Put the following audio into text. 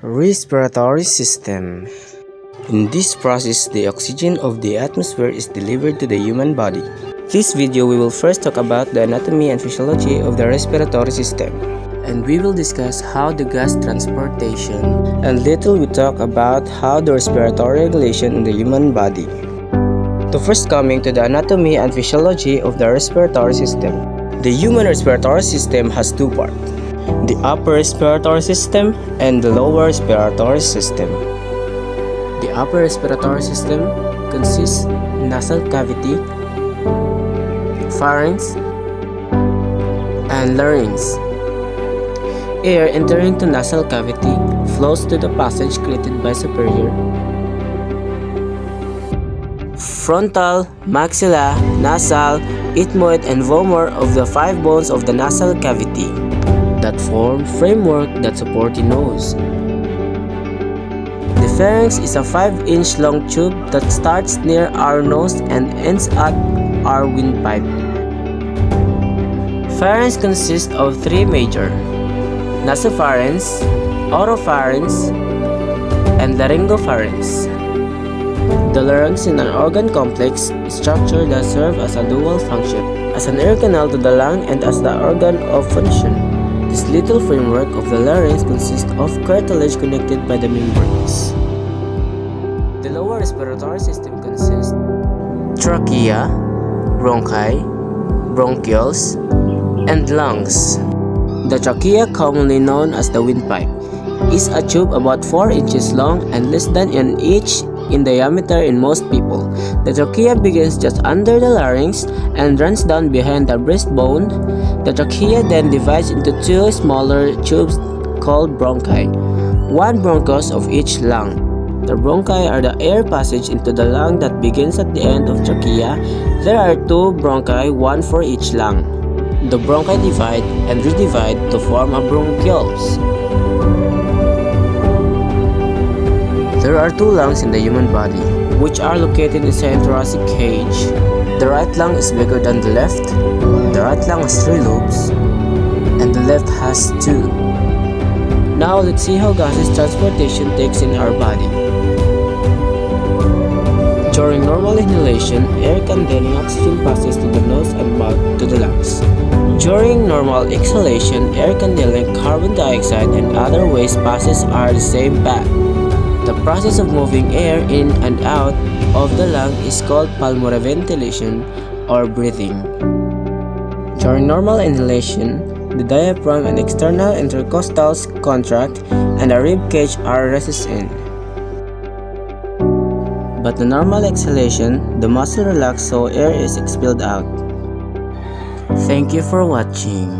Respiratory system. In this process, the oxygen of the atmosphere is delivered to the human body. This video we will first talk about the anatomy and physiology of the respiratory system. And we will discuss how the gas transportation, and little we talk about how the respiratory regulation in the human body. So first coming to the anatomy and physiology of the respiratory system. The human respiratory system has two parts: the upper respiratory system and the lower respiratory system. The upper respiratory system consists nasal cavity, pharynx, and larynx. Air entering to nasal cavity flows to the passage created by superior, frontal, maxilla, nasal, ethmoid, and vomer of the 5 bones of the nasal cavity that form framework that support the nose. The pharynx is a 5-inch long tube that starts near our nose and ends at our windpipe. Pharynx consists of 3 major: nasopharynx, oropharynx, and laryngopharynx. The larynx is an organ complex structure that serves as a dual function, as an air canal to the lung and as the organ of function. This little framework of the larynx consists of cartilage connected by the membranes. The lower respiratory system consists trachea, bronchi, bronchioles, and lungs. The trachea, commonly known as the windpipe, is a tube about 4 inches long and less than an inch in diameter in most people. The trachea begins just under the larynx and runs down behind the breastbone. The trachea then divides into 2 smaller tubes called bronchi, 1 bronchus of each lung. The bronchi are the air passage into the lung that begins at the end of trachea. There are 2 bronchi, 1 for each lung. The bronchi divide and redivide to form a bronchioles. There are 2 lungs in the human body, which are located inside the thoracic cage. The right lung is bigger than the left. The right lung has 3 lobes, and the left has 2. Now let's see how gases transportation takes in our body. During normal inhalation, air containing oxygen passes to the nose and mouth to the lungs. During normal exhalation, air containing carbon dioxide and other waste passes are the same path. The process of moving air in and out of the lung is called pulmonary ventilation or breathing. During normal inhalation, the diaphragm and external intercostals contract and the rib cage are recessed in. But the normal exhalation, the muscle relaxes so air is expelled out. Thank you for watching.